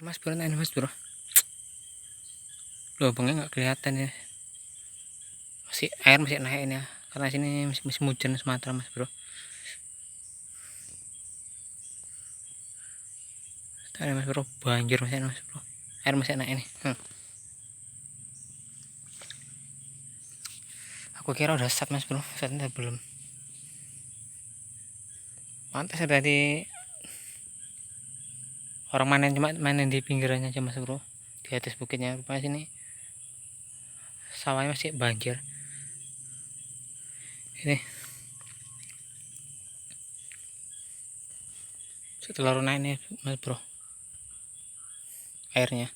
Mas bro, nah ini mas bro, lubangnya nggak kelihatan ya, masih air masih naik ini ya, karena sini musim hujan Sumatera mas bro. Tadi mas bro, banjir mas bro, air masih naik ini. Aku kira udah sat mas bro, satnya belum. Pantas tadi orang manen, cuma manen di pinggirannya aja mas bro, di atas bukitnya. Rupanya sini sawahnya masih banjir. Ini setelah naik nih mas bro, airnya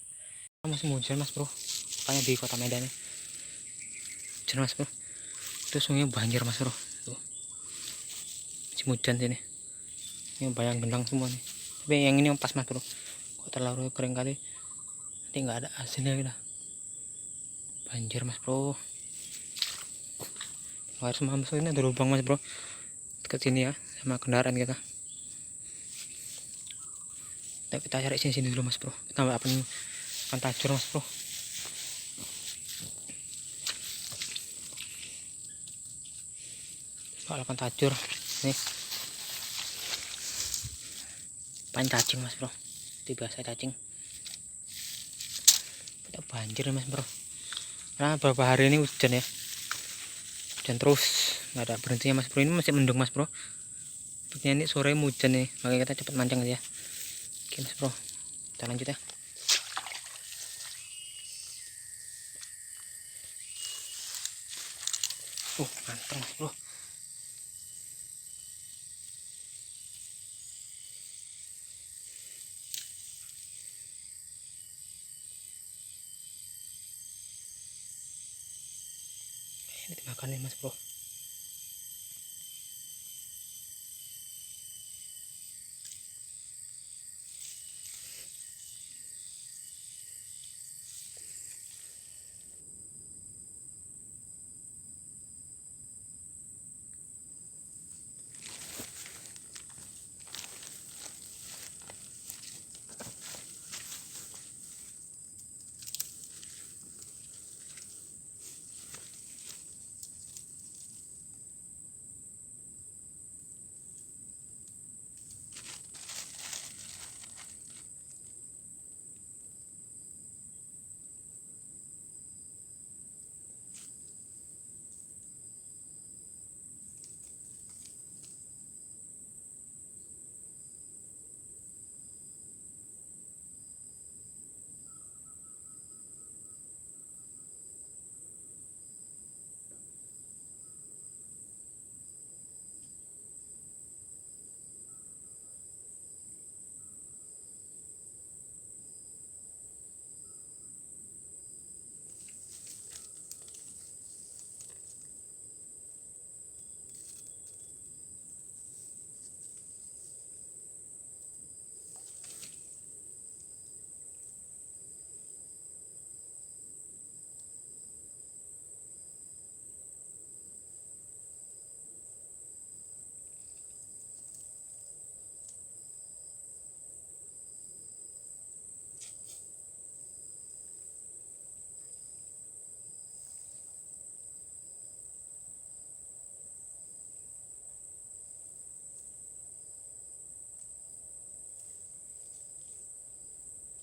musim hujan mas bro, makanya di kota Medan ini hujan mas bro, itu sungai banjir mas bro. Tuh, musim hujan sini, ini bayang gendang semua nih. Tapi yang ini yang pas mas bro, kok terlalu kering kali, nanti nggak ada hasilnya gitu. Banjir mas bro, air semua mas bro. Ini ada lubang mas bro dekat sini ya, sama kendaraan kita. Kita cari sini dulu mas bro, kita nggak akan tajur mas bro. Kalau akan tajur nih, paling cacing mas bro, itu biasa cacing. Kita banjir mas bro, karena beberapa hari ini hujan ya, hujan terus nggak ada berhentinya mas bro. Ini masih mendung mas bro, sepertinya ini sore hujan nih, makanya kita cepat mancing aja. Oke mas bro, kita lanjut ya. Mantap mas bro. Ini dimakan nih mas bro.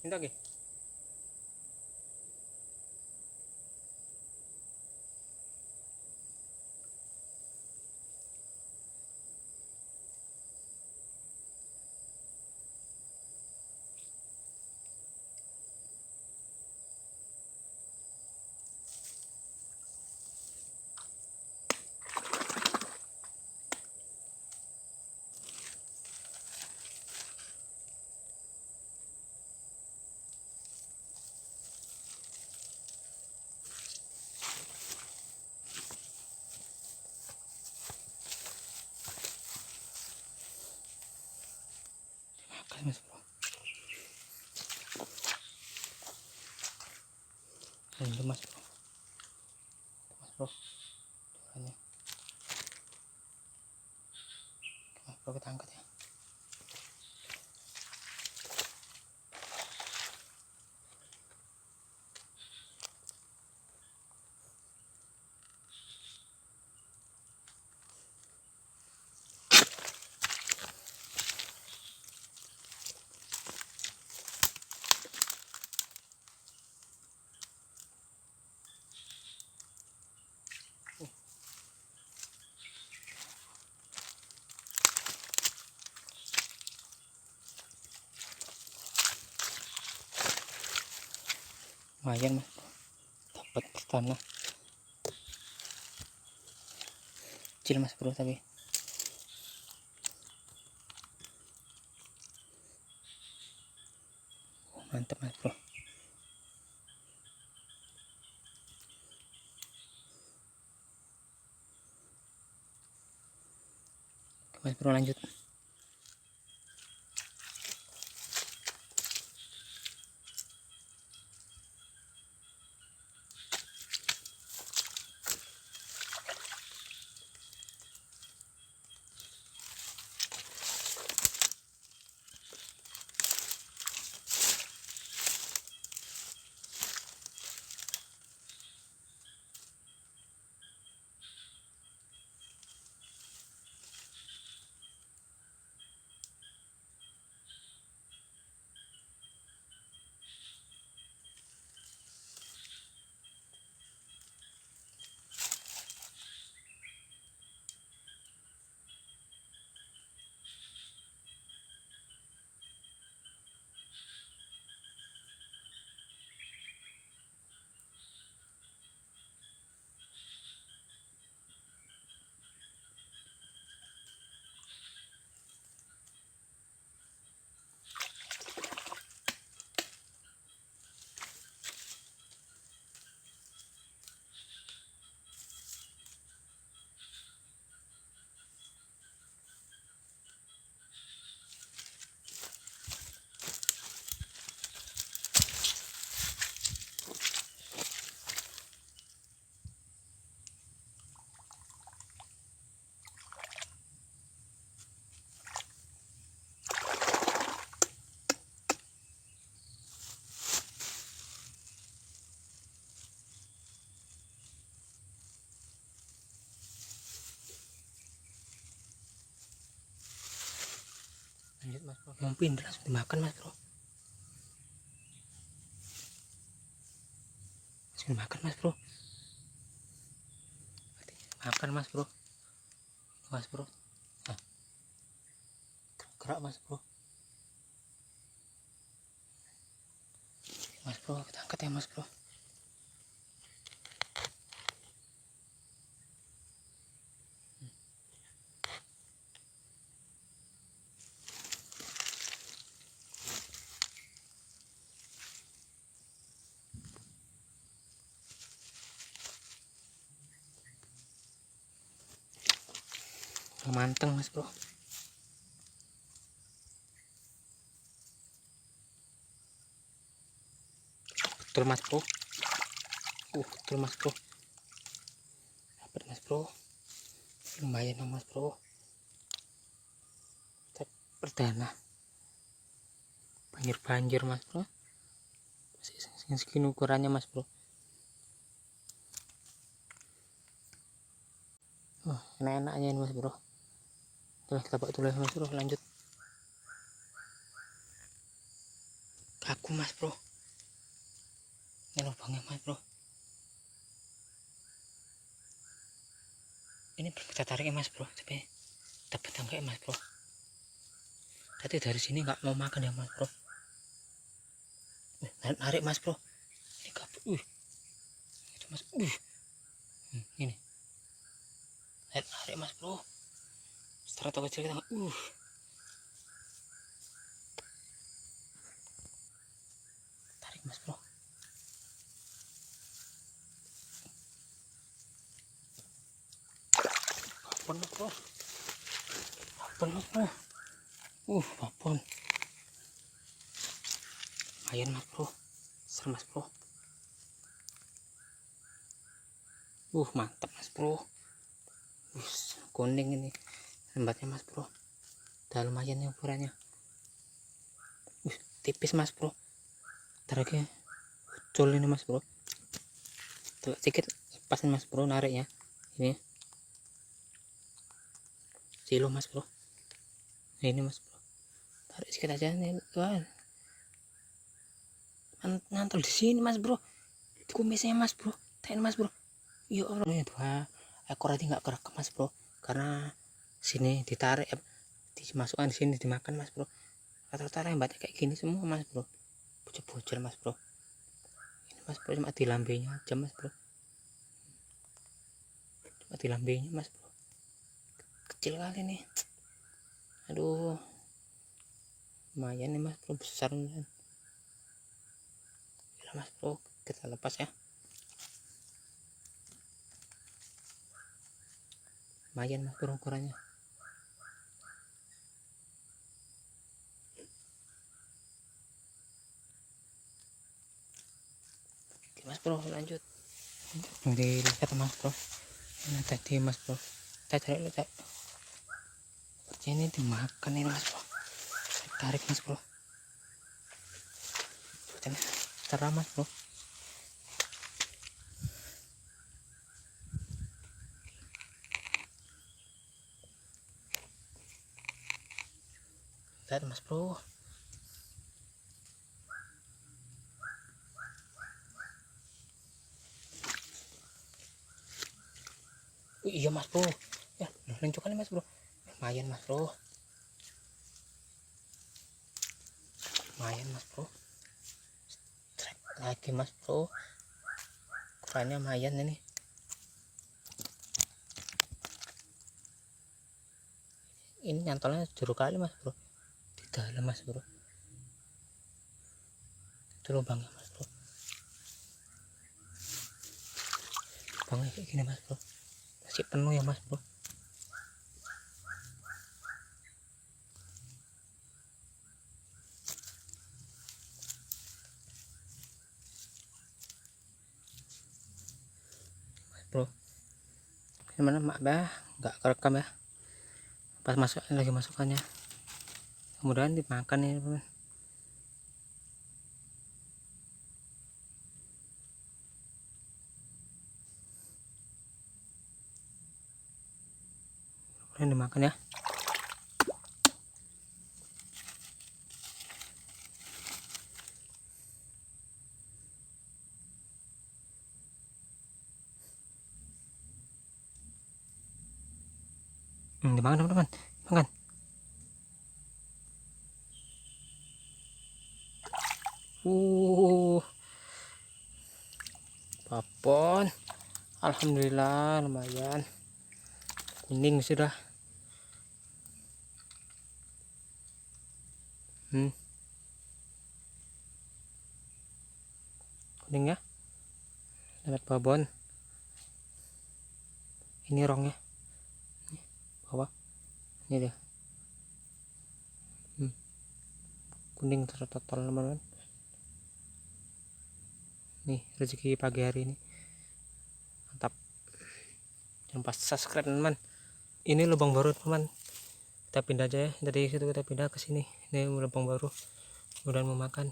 Ini lagi. Makan mas bro. Ini mas bro. Mas bro. Turunnya. Mas bro kita angkat ya. lumayan mas bro, dapat pertama kecil mas bro, tapi mantap mas bro. Mas bro lanjut. Lanjut mas bro, mau pindah langsung dimakan mas bro, langsung dimakan mas bro, makan mas bro, mas bro, nah, gerak mas bro, mas bro kita angkat ya mas bro. Manteng mas bro, betul mas bro, betul mas bro, dapat mas bro, lumayan dong mas bro, perdana banjir mas bro, masih segini ukurannya mas bro. Enak-enaknya ini mas bro, kita bawa dulu mas bro, lanjut. Kaku mas bro, ini lubangnya mas bro, ini kita tarik ya mas bro, tapi dapat enggak ya mas bro, tadi dari sini nggak mau makan ya mas bro. Narik mas bro, ini kabur, itu mas, ini narik mas bro, setelah kecil kita, tarik mas bro, babon mas bro, babon mas bro, babon, lumayan mas bro, ser mas bro, mantap mas bro, kuning ini lembatnya mas bro, udah lumayan ya ukurannya, tipis mas bro, tariknya ucul ini mas bro, tuh sedikit pas mas bro nariknya, ini silo mas bro, ini mas bro, tarik sedikit aja nih, wah nantol di sini mas bro, di kumisnya mas bro, tahan mas bro, ya Allah, ini 2 ekor aja nggak kerekam mas bro, karena sini ditarik, dimasukkan di sini dimakan mas bro, rata-rata yang banyak kayak gini semua mas bro, bocor-bocor mas bro, ini mas bro, cuma di lambenya aja mas bro, cuma di lambenya mas bro, kecil kali nih. Aduh, lumayan nih mas bro, besar nih. Ya mas bro, kita lepas ya. Lumayan mas bro ukurannya. Oke mas bro, lanjut. Dilihat mas bro, ini tadi mas bro, kita cari lihat. Ini dimakan ini mas bro, saya tarik mas bro, terang mas bro. Lihat mas bro, iya mas bro, ya lencokan mas bro, lumayan mas bro, lumayan mas bro, strike lagi mas bro, ukurannya lumayan ini. Ini nyantolnya jeruk kali mas bro, di dalam mas bro, itu lubangnya mas bro, lubangnya kayak gini mas bro, masih penuh ya mas bro. Bro, gimana mak bah, nggak kerekam ya pas masuk lagi masukannya, kemudian dimakan ya teman. Kemudian dimakan ya. Dimakan teman-teman, makan. Papon, alhamdulillah lumayan, kuning sudah. Kuning ya, dapat babon. Ini rongnya, bawah, ini dia. Kuning total teman-teman. Nih rezeki pagi hari ini, mantap. Jangan lupa subscribe teman. Ini lubang baru teman, kita pindah aja ya, dari situ kita pindah ke sini. Ini lubang baru, mudah memakan.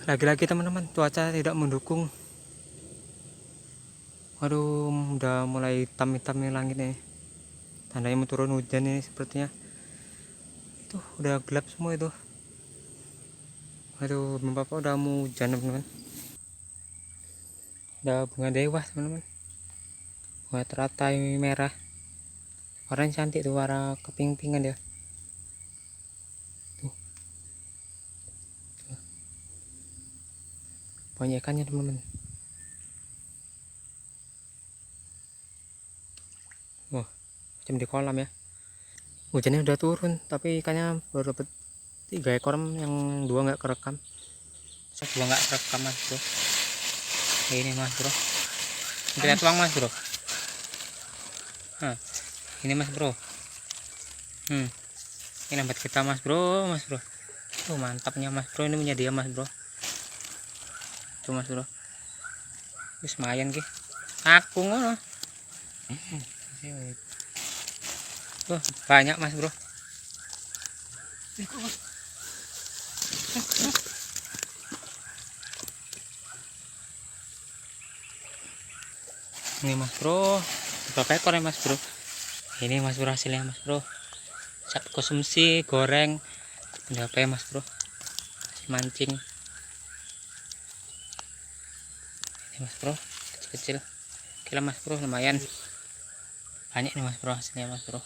Lagi-lagi teman-teman, cuaca tidak mendukung. Waduh, udah mulai hitam-hitam nih langit nih, tandanya mau turun hujan nih sepertinya. Itu udah gelap semua itu. Waduh, bapak udah mau hujan teman-teman. Ada bunga dewa teman-teman, bunga teratai merah, warnanya cantik tuh, warna keping-pingan dia tuh. Banyak ikannya teman-teman. Wah, macam di kolam ya. Hujannya udah turun tapi ikannya baru dapat 3 ekor, yang 2 nggak kerekam. Saya 2 nggak kerekam mas bro. Ini mas bro, kita tuang mas bro. Nah, ini mas bro. Ini lambat kita mas bro, mas bro. Oh mantapnya mas bro, ini punya dia mas bro. Tuh mas bro, wis lumayan ki. Aku ngono. Tuh banyak mas bro. Ini mas bro, berapa ekor ya mas bro? Ini mas bro hasilnya mas bro, siap konsumsi, goreng, berapa ya mas bro, mancing. Ini mas bro, kecil-kecil. Oke lah mas bro, lumayan banyak nih mas bro hasilnya mas bro.